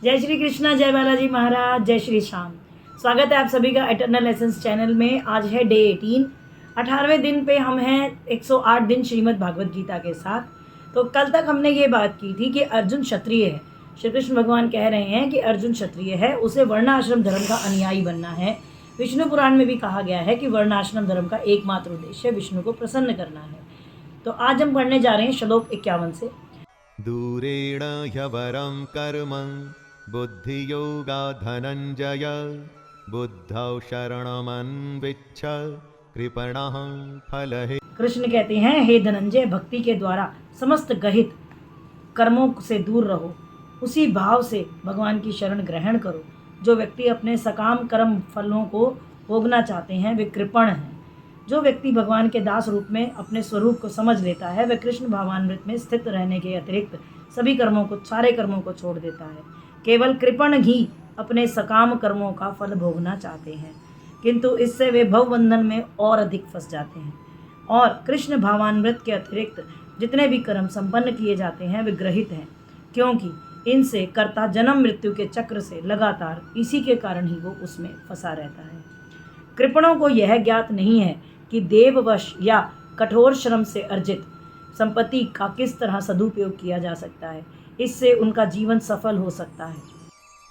जय श्री कृष्णा, जय बालाजी महाराज, जय श्री श्याम। स्वागत है आप सभी का इटर्नल एसेंस चैनल में। आज है डे 18, 18वें दिन पे हम हैं 108 दिन श्रीमद् भागवत गीता के साथ। तो कल तक हमने ये बात की थी कि अर्जुन क्षत्रिय है। श्री कृष्ण भगवान कह रहे हैं कि अर्जुन क्षत्रिय है, उसे वर्णाश्रम धर्म का अनुयायी बनना है। विष्णु पुराण में भी कहा गया है कि वर्णाश्रम धर्म का एकमात्र उद्देश्य विष्णु को प्रसन्न करना है। तो आज हम पढ़ने जा रहे हैं श्लोक 51 से। दूरेण ह्यवरं कर्म बुद्धियोगा धनंजय बुद्धौ शरणमन्विच्छ कृपणः फलहे। कृष्ण कहते हैं, हे धनंजय, भक्ति के द्वारा समस्त गहित कर्मों से दूर रहो, उसी भाव से भगवान की शरण ग्रहण करो। जो व्यक्ति अपने सकाम कर्म फलों को भोगना चाहते हैं वे कृपण हैं। जो व्यक्ति भगवान के दास रूप में अपने स्वरूप को समझ लेता है वह कृष्ण भावामृत में स्थित रहने के अतिरिक्त सभी सारे कर्मों को छोड़ देता है। केवल कृपण ही अपने सकाम कर्मों का फल भोगना चाहते हैं, किंतु इससे वे भवबंधन में और अधिक फंस जाते हैं। और कृष्ण भावामृत के अतिरिक्त जितने भी कर्म संपन्न किए जाते हैं वे ग्रहित हैं, क्योंकि इनसे कर्ता जन्म मृत्यु के चक्र से लगातार इसी के कारण ही वो उसमें फंसा रहता है। कृपणों को यह ज्ञात नहीं है कि देववश या कठोर श्रम से अर्जित संपत्ति का किस तरह सदुपयोग किया जा सकता है। इससे उनका जीवन सफल हो सकता है।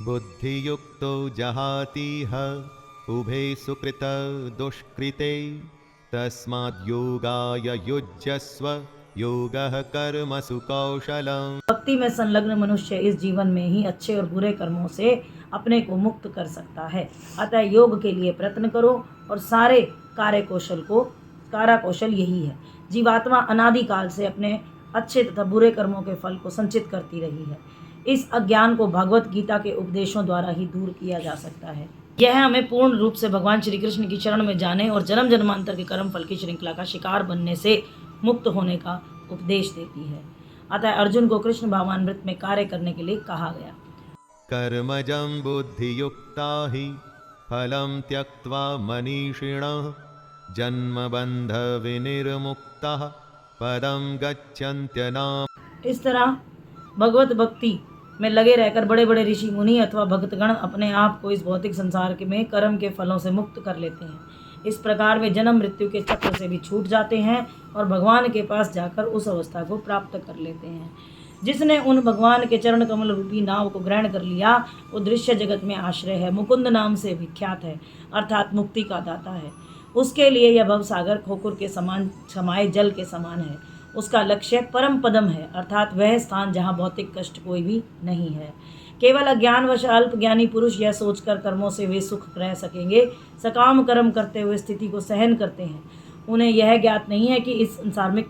बुद्धियुक्तो जहातीह उभे सुकृत दुष्कृते तस्माद् योगाय युज्यस्व योगः कर्मसु कौशलम्। भक्ति में संलग्न मनुष्य इस जीवन में ही अच्छे और बुरे कर्मों से अपने को मुक्त कर सकता है। अतः योग के लिए प्रयत्न करो और सारे कार्य कौशल यही है। जीवात्मा अनादिकाल से अपने अच्छे तथा बुरे कर्मों के फल को संचित करती रही है। इस अज्ञान को भगवत गीता के उपदेशों द्वारा ही दूर किया जा सकता है। यह हमें पूर्ण रूप से भगवान श्री कृष्ण की शरण में जाने और जन्म जन्मांतर के कर्म फल की श्रृंखला का शिकार बनने से मुक्त होने का उपदेश देती है। अतः अर्जुन को कृष्ण भावामृत में कार्य करने के लिए कहा गया। कर्मजं बुद्धियुक्ता हि फलं त्यक्त्वा मनीषिणः जन्मबन्ध विनिर्मुक्तः पदं गच्छन्त्यनाम्। इस तरह भगवत भक्ति में लगे रहकर बड़े बड़े ऋषि मुनि अथवा भक्तगण अपने आप को इस भौतिक संसार में कर्म के फलों से मुक्त कर लेते हैं। इस प्रकार वे जन्म मृत्यु के चक्र से भी छूट जाते हैं और भगवान के पास जाकर उस अवस्था को प्राप्त कर लेते हैं। जिसने उन भगवान के चरण कमल रूपी नाव को ग्रहण कर लिया वो दृश्य जगत में आश्रय है, मुकुंद नाम से विख्यात है, अर्थात मुक्ति का दाता है। उसके लिए यह भवसागर खोखुर के समान समाये जल के समान है। उसका लक्ष्य परम पदम है, अर्थात वह स्थान जहाँ भौतिक कष्ट कोई भी नहीं है। केवल अज्ञानवश अल्प ज्ञानी पुरुष यह सोचकर कर्मों से वे सुख रह सकेंगे, सकाम कर्म करते हुए स्थिति को सहन करते हैं। उन्हें यह ज्ञात नहीं है कि इस संसार में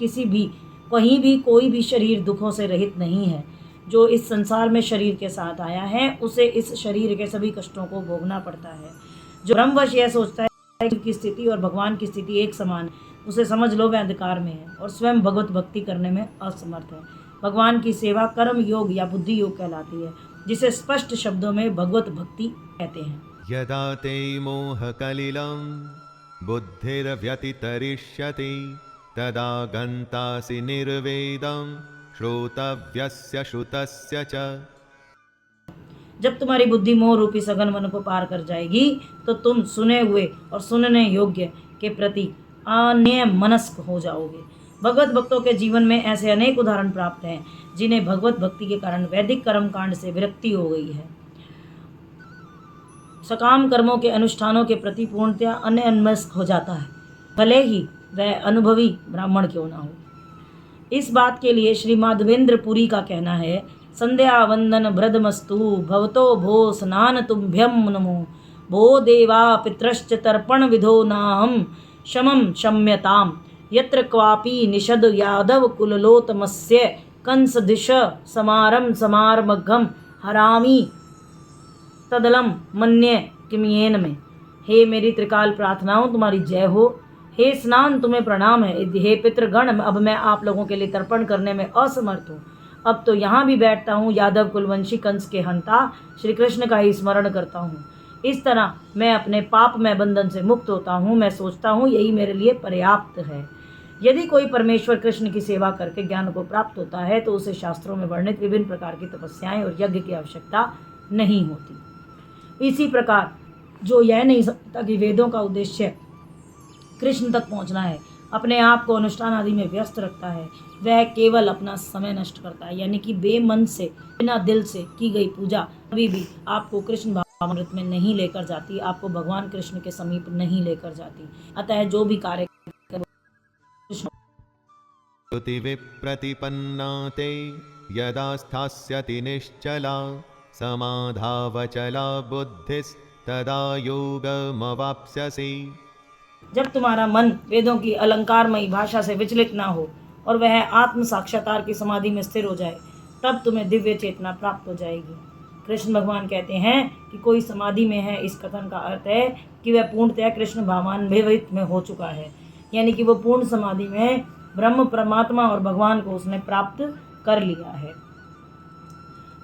कहीं भी कोई भी शरीर दुखों से रहित नहीं है। जो इस संसार में शरीर के साथ आया है उसे इस शरीर के सभी कष्टों को भोगना पड़ता है। जो भ्रमवश यह सोचता है कि स्थिति और भगवान की स्थिति एक समान है, उसे समझ लो वह अंधकार में है और स्वयं भगवत भक्ति करने में असमर्थ है। भगवान की सेवा कर्म योग या बुद्धि योग कहलाती है, जिसे स्पष्ट शब्दों में भगवत भक्ति कहते हैं। यदा ते मोहकलिलं बुद्धिर्व्यतितरिष्यति तदा गन्तासि निर्वेदं श्रोतव्यस्य श्रुतस्य च। जब तुम्हारी बुद्धि मोह रूपी सघन वन को पार कर जाएगी तो तुम सुने हुए और सुनने योग्य के प्रति अन्यमनस्क हो जाओगे। भगवत भक्तों के जीवन में ऐसे अनेक उदाहरण प्राप्त हैं जिन्हें भगवत भक्ति के कारण वैदिक कर्म कांड से विरक्ति हो गई है। सकाम कर्मों के अनुष्ठानों के प्रति पूर्णतया अन्यमनस्क हो जाता है, भले ही वह अनुभवी ब्राह्मण क्यों ना हो। इस बात के लिए श्री माधवेंद्र पुरी का कहना है, संध्या वंदन भ्रदमस्तु भवतो भो स्नान तुभ्यम नमो भो देवा पितृश्च तर्पण विधो नाहम शमम शम्यताम यत्र क्वापि निषद यादव कुललोतमस्य कंस दिश समारम समारमघम हरामी तदलम मन्ये किमियेन में। हे मेरी त्रिकाल प्रार्थनाओं तुम्हारी जय हो। हे स्नान तुम्हें प्रणाम है। हे पितृगण, अब मैं आप लोगों के लिए तर्पण करने में असमर्थ हूँ। अब तो यहाँ भी बैठता हूँ, यादव कुलवंशी कंस के हंता श्री कृष्ण का ही स्मरण करता हूँ। इस तरह मैं अपने पाप में बंधन से मुक्त होता हूँ। मैं सोचता हूँ यही मेरे लिए पर्याप्त है। यदि कोई परमेश्वर कृष्ण की सेवा करके ज्ञान को प्राप्त होता है तो उसे शास्त्रों में वर्णित विभिन्न प्रकार की तपस्याएं और यज्ञ की आवश्यकता नहीं होती। इसी प्रकार जो यह नहीं समझता कि वेदों का उद्देश्य कृष्ण तक पहुंचना है, अपने आप को अनुष्ठान आदि में व्यस्त रखता है, वह केवल अपना समय नष्ट करता है। यानी कि बेमन से, बिना दिल से की गई पूजा कभी भी आपको कृष्ण भावामृत में नहीं लेकर जाती, आपको भगवान कृष्ण के समीप नहीं लेकर जाती। अतः जो भी कार्य श्रुति विप्रतिपन्ना ते यदा स्थास्यति निश्चला समाधावचला बुद्धिस्तदा योगमवाप्स्यसि। जब तुम्हारा मन वेदों की अलंकारमयी भाषा से विचलित ना हो और वह आत्म साक्षात्कार की समाधि में स्थिर हो जाए, तब तुम्हें दिव्य चेतना प्राप्त हो जाएगी। कृष्ण भगवान कहते हैं कि कोई समाधि में है, इस कथन का अर्थ है कि वह पूर्णतः कृष्ण भावान्वित में हो चुका है। यानी कि वो पूर्ण समाधि में ब्रह्म परमात्मा और भगवान को उसने प्राप्त कर लिया है।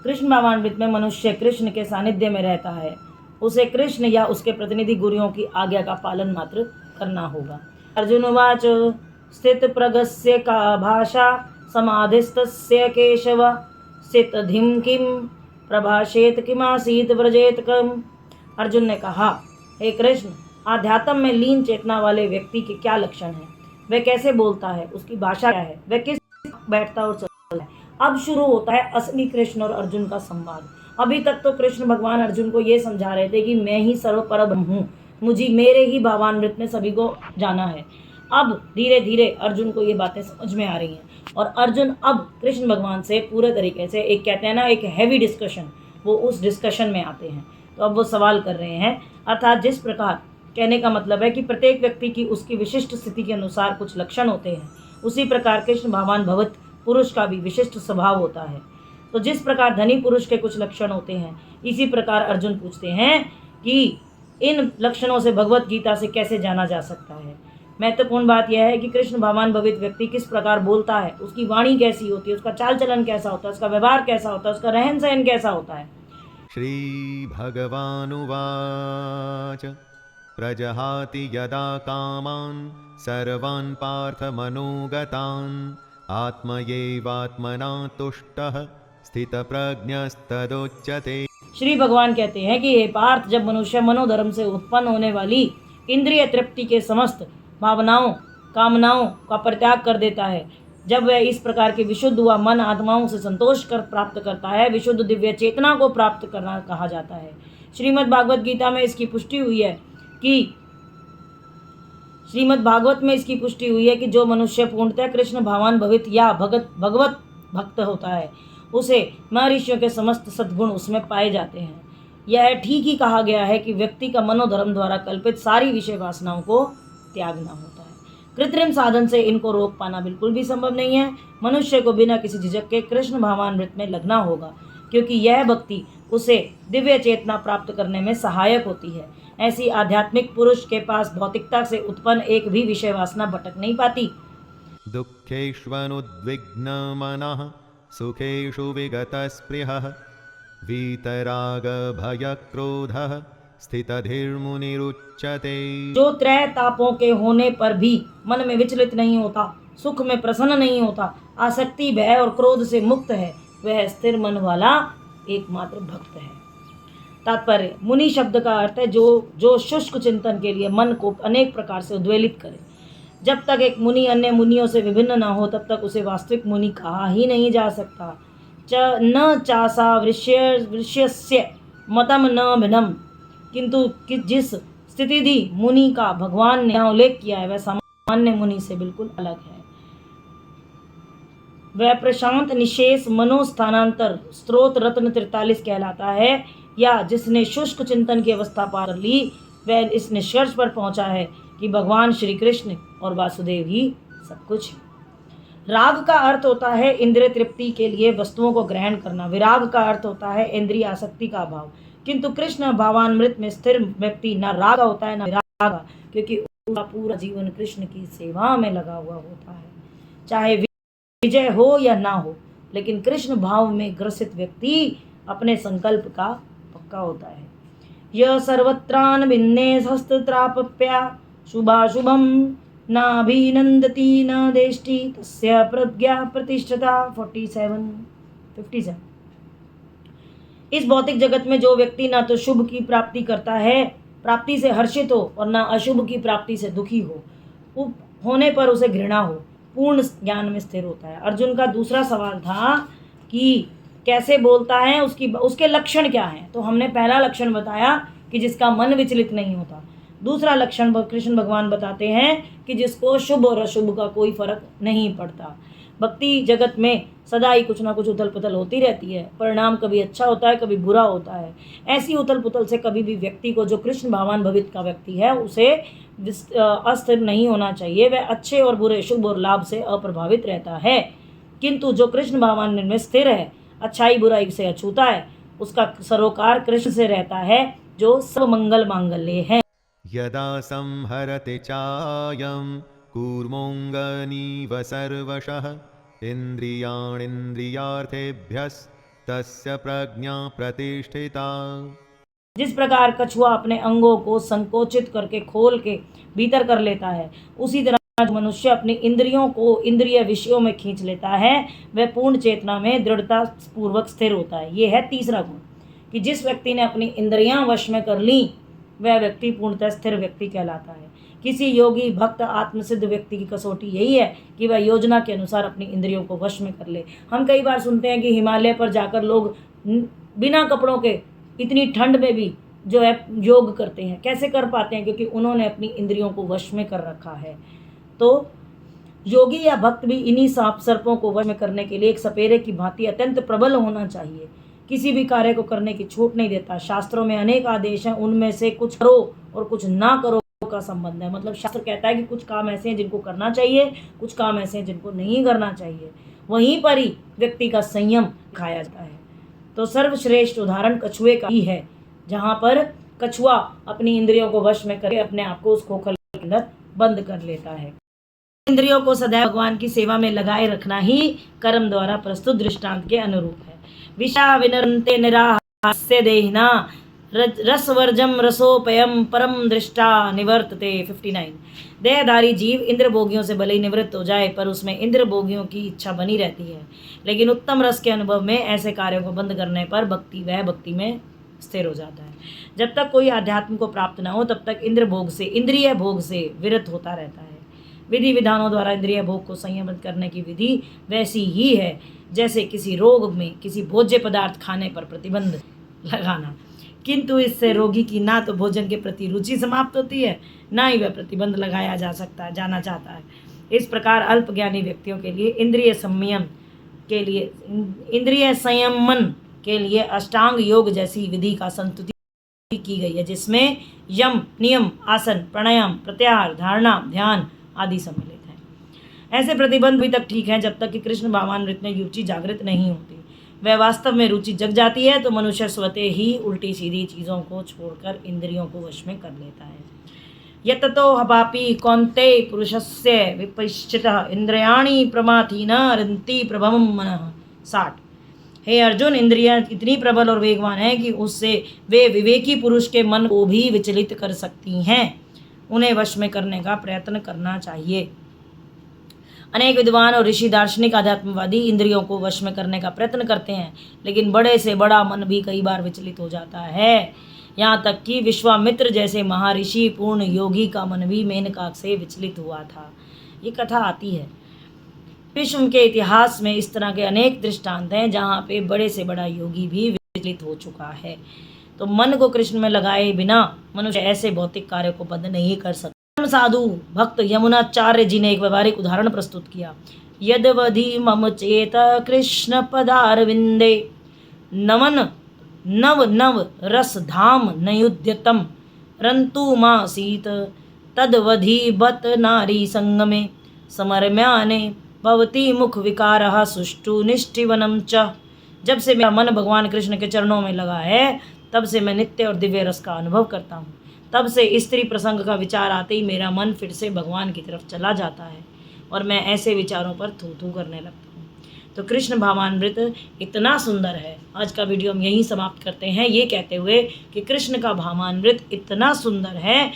कृष्ण भावान्वित में मनुष्य कृष्ण के सानिध्य में रहता है। उसे कृष्ण या उसके प्रतिनिधि गुरुओं की आज्ञा का पालन मात्र करना होगा। अर्जुन उवाच स्थित प्रगस्य का भाषा समाधिस्तस्य केशव स्थितधिं किम प्रभाषेत किमासीत व्रजेत कम। अर्जुन ने कहा, हे कृष्ण, आध्यात्म में लीन चेतना वाले व्यक्ति के क्या लक्षण हैं? वह कैसे बोलता है? उसकी भाषा क्या है? वह किस बैठता और चलता है? अब शुरू होता है असली कृष्ण और अर्जुन का संवाद। अभी तक तो कृष्ण भगवान अर्जुन को ये समझा रहे थे कि मैं ही सर्वपर ब्रह्म हूँ, मुझे मेरे ही भावामृत में सभी को जाना है। अब धीरे धीरे अर्जुन को ये बातें समझ में आ रही हैं और अर्जुन अब कृष्ण भगवान से पूरे तरीके से, एक कहते हैं ना, एक हैवी डिस्कशन, वो उस डिस्कशन में आते हैं। तो अब वो सवाल कर रहे हैं, अर्थात जिस प्रकार, कहने का मतलब है कि प्रत्येक व्यक्ति की उसकी विशिष्ट स्थिति के अनुसार कुछ लक्षण होते हैं, उसी प्रकार कृष्ण भावान भवत पुरुष का भी विशिष्ट स्वभाव होता है। तो जिस प्रकार धनी पुरुष के कुछ लक्षण होते हैं, इसी प्रकार अर्जुन पूछते हैं कि इन लक्षणों से भगवत गीता से कैसे जाना जा सकता है। महत्वपूर्ण बात यह है कि कृष्ण भावान भवित व्यक्ति किस प्रकार बोलता है, उसकी वाणी कैसी होती है, उसका चाल चलन कैसा होता है, उसका व्यवहार कैसा होता है, उसका रहन सहन कैसा होता है। श्री भगवानुवाच प्रजहाति यदा कामान् सर्वान् पार्थमनोगतान् आत्मयैवात्मना तुष्टः स्थितप्रज्ञस्तदोच्यते। श्री भगवान कहते हैं कि हे पार्थ, जब मनुष्य मनोधर्म से उत्पन्न होने वाली इंद्रिय तृप्ति के समस्त भावनाओं कामनाओं का परित्याग कर देता है, जब वह इस प्रकार के विशुद्ध हुआ मन आत्माओं से संतोष कर प्राप्त करता है, विशुद्ध दिव्य चेतना को प्राप्त करना कहा जाता है। श्रीमद् भागवत गीता में इसकी पुष्टि हुई है कि श्रीमद् भागवत में इसकी पुष्टि हुई है कि जो मनुष्य पूर्णतः कृष्ण भावान भवित या भगवत भक्त होता है, उसे महर्षियों के समस्त सद्गुण उसमें पाए जाते हैं। यह ठीक ही कहा गया है कि व्यक्ति का मनोधर्म द्वारा कल्पित सारी विषय वासनाओं को त्यागना होता है। कृत्रिम साधन से इनको रोक पाना बिल्कुल भी संभव नहीं है। मनुष्य को बिना किसी झिझक के कृष्ण भावामृत में लगना होगा, क्योंकि यह भक्ति उसे दिव्य चेतना प्राप्त करने में सहायक होती है। ऐसी आध्यात्मिक पुरुष के पास भौतिकता से उत्पन्न एक भी विषय वासना भटक नहीं पाती। दुःखेष्वनुद्विग्नमनः सुखेषु विगतस्पृहः वीतरागभयक्रोधः स्थितधीर्मुनिरुच्यते। जो त्रय तापों के होने पर भी मन में विचलित नहीं होता, सुख में प्रसन्न नहीं होता, आसक्ति भय और क्रोध से मुक्त है, वह स्थिर मन वाला एकमात्र भक्त है। तात्पर्य, मुनि शब्द का अर्थ है जो शुष्क चिंतन के लिए मन को अनेक प्रकार से उद्वेलित करे। जब तक एक मुनि अन्य मुनियों से विभिन्न न हो, तब तक उसे वास्तविक मुनि कहा ही नहीं जा सकता। न चासा वृष्यस्य मतम न भिन्नम, किंतु जिस स्थितिधि मुनि का भगवान ने यहाँ उल्लेख किया है, वह सामान्य मुनि से बिल्कुल अलग है। वह प्रशांत निशेष मनोस्थानांतर स्त्रोत रत्न 43 कहलाता है, या जिसने शुष्क चिंतन की अवस्था पार ली, वह इस निष्कर्ष पर पहुंचा है कि भगवान श्री कृष्ण और वासुदेव ही सब कुछ है। राग का अर्थ होता है इंद्रिय तृप्ति के लिए वस्तुओं को ग्रहण करना। विराग का अर्थ होता है इंद्रिय आसक्ति का अभाव। किंतु कृष्ण भावामृत में स्थिर व्यक्ति न राग होता है न विराग, क्योंकि उसका पूरा जीवन कृष्ण की सेवा में लगा हुआ होता है। चाहे विजय हो या ना हो, लेकिन कृष्ण भाव में ग्रसित व्यक्ति अपने संकल्प का पक्का होता है। यह सर्वत्रान भिन्ने हस्तत्राप्या शुभाशुभम नाभिनंदति न देष्टि तस्य प्रज्ञा प्रतिष्ठता। 47-57। इस भौतिक जगत में जो व्यक्ति ना तो शुभ की प्राप्ति करता है, प्राप्ति से हर्षित हो, और ना अशुभ की प्राप्ति से दुखी हो, होने पर उसे घृणा हो, पूर्ण ज्ञान में स्थिर होता है। अर्जुन का दूसरा सवाल था कि कैसे बोलता है, उसके लक्षण क्या हैं। तो हमने पहला लक्षण बताया कि जिसका मन विचलित नहीं होता। दूसरा लक्षण कृष्ण भगवान बताते हैं कि जिसको शुभ और अशुभ का कोई फर्क नहीं पड़ता। भक्ति जगत में सदा ही कुछ ना कुछ उथल पुथल होती रहती है, परिणाम कभी अच्छा होता है, कभी बुरा होता है। ऐसी उथल पुथल से कभी भी व्यक्ति को, जो कृष्ण भावान भवित का व्यक्ति है, उसे अस्थिर नहीं होना चाहिए। वह अच्छे और बुरे, शुभ और लाभ से अप्रभावित रहता है। किंतु जो कृष्ण भावान में स्थिर है, अच्छाई बुराई से अछूता है, उसका सरोकार कृष्ण से रहता है, जो सब मंगल मांगल्य है। यदा संहरति चायं कूर्मोऽङ्गनीव सर्वशः इन्द्रियाणीन्द्रियार्थेभ्यस्तस्य प्रज्ञा प्रतिष्ठिता। जिस प्रकार कछुआ अपने अंगों को संकोचित करके खोल के भीतर कर लेता है, उसी तरह जो मनुष्य अपनी इंद्रियों को इंद्रिय विषयों में खींच लेता है, वह पूर्ण चेतना में दृढ़ता पूर्वक स्थिर होता है। ये है तीसरा गुण, कि जिस व्यक्ति ने अपनी इंद्रियां वश में कर ली, वह व्यक्ति पूर्णतः स्थिर व्यक्ति कहलाता है। किसी योगी भक्त आत्मसिद्ध व्यक्ति की कसौटी यही है कि वह योजना के अनुसार अपनी इंद्रियों को वश में कर ले। हम कई बार सुनते हैं कि हिमालय पर जाकर लोग बिना कपड़ों के इतनी ठंड में भी जो है योग करते हैं। कैसे कर पाते हैं? क्योंकि उन्होंने अपनी इंद्रियों को वश में कर रखा है। तो योगी या भक्त भी इन्हीं सांप सर्पों को वश में करने के लिए एक सपेरे की भांति अत्यंत प्रबल होना चाहिए। किसी भी कार्य को करने की छूट नहीं देता। शास्त्रों में अनेक आदेश हैं, उनमें से कुछ करो और कुछ ना करो का संबंध है। मतलब शास्त्र कहता है कि कुछ काम ऐसे हैं जिनको करना चाहिए, कुछ काम ऐसे हैं जिनको नहीं करना चाहिए। वहीं पर ही व्यक्ति का संयम दिखाया जाता है। तो सर्वश्रेष्ठ उदाहरण कछुए का ही है, जहाँ पर कछुआ अपनी इंद्रियों को वश में करके अपने आप को उस खोखल के अंदर बंद कर लेता है। इंद्रियों को सदैव भगवान की सेवा में लगाए रखना ही कर्म द्वारा प्रस्तुत दृष्टांत के अनुरूप है। विषा विनरन्ते निराहास्य देहिना रसवर्जम रसोपयम परम दृष्टा निवर्तते। 59। देहधारी जीव इंद्र भोगियों से भले ही निवृत्त हो जाए, पर उसमें इंद्र भोगियों की इच्छा बनी रहती है। लेकिन उत्तम रस के अनुभव में ऐसे कार्यों को बंद करने पर वह भक्ति में स्थिर हो जाता है। जब तक कोई आध्यात्म को प्राप्त न हो, तब तक इंद्रिय भोग से विरत होता रहता है। विधि विधानों द्वारा इंद्रिय भोग को संयमित करने की विधि वैसी ही है जैसे किसी रोग में किसी भोज्य पदार्थ खाने पर प्रतिबंध लगाना। किंतु इससे रोगी की ना तो भोजन के प्रति रुचि समाप्त होती है, ना ही वह प्रतिबंध लगाया जाना चाहता है। इस प्रकार अल्पज्ञानी व्यक्तियों के लिए इंद्रिय संयमन के लिए अष्टांग योग जैसी विधि का संस्तुति की गई है, जिसमें यम, नियम, आसन, प्राणायाम, प्रत्याहार, धारणा, ध्यान आदि सम्मिलित हैं। ऐसे प्रतिबंध भी तक ठीक हैं जब तक कि कृष्ण भावामृत में रुचि जागृत नहीं होती। वह वास्तव में रुचि जग जाती है तो मनुष्य स्वतः ही उल्टी सीधी चीज़ों को छोड़कर इंद्रियों को वश में कर लेता है। यततो हपापि कौन्तेय पुरुषस्य विपश्चितः इंद्रियाणि प्रमाथीन रन्ति प्रभवं मनः। 60। हे अर्जुन, इंद्रियां इतनी प्रबल और वेगवान हैं कि उससे वे विवेकी पुरुष के मन को भी विचलित कर सकती हैं। उन्हें वश में करने का प्रयत्न करना चाहिए। अनेक विद्वान और ऋषि दार्शनिक आध्यात्मवादी इंद्रियों को वश में करने का प्रयत्न करते हैं, लेकिन बड़े से बड़ा मन भी कई बार विचलित हो जाता है। यहाँ तक कि विश्वामित्र जैसे महर्षि पूर्ण योगी का मन भी मेनका से विचलित हुआ था। ये कथा आती है। विश्व के इतिहास में इस तरह के अनेक दृष्टांत हैं जहाँ पे बड़े से बड़ा योगी भी विचलित हो चुका है। तो मन को कृष्ण में लगाए बिना मनुष्य ऐसे भौतिक कार्य को बंद नहीं कर सकता। साधु भक्त यमुनाचार्य जी ने एक व्यवहारिक उदाहरण प्रस्तुत किया। यदवधि मम चेत कृष्ण पदारविंदे नवन नव नव रस धाम नयुध्यतम रंतु मासीत तदवधि बत नारी संगमे समरम्याने भवती मुख विकारः सुष्टु निष्ठिवनम च। जब से मेरा मन भगवान कृष्ण के चरणों में लगा है, तब से मैं नित्य और दिव्य रस का अनुभव करता हूँ। तब से स्त्री प्रसंग का विचार आते ही मेरा मन फिर से भगवान की तरफ चला जाता है और मैं ऐसे विचारों पर थू थू करने लगता हूँ। तो कृष्ण भावामृत इतना सुंदर है। आज का वीडियो हम यहीं समाप्त करते हैं, ये कहते हुए कि कृष्ण का भावामृत इतना सुंदर है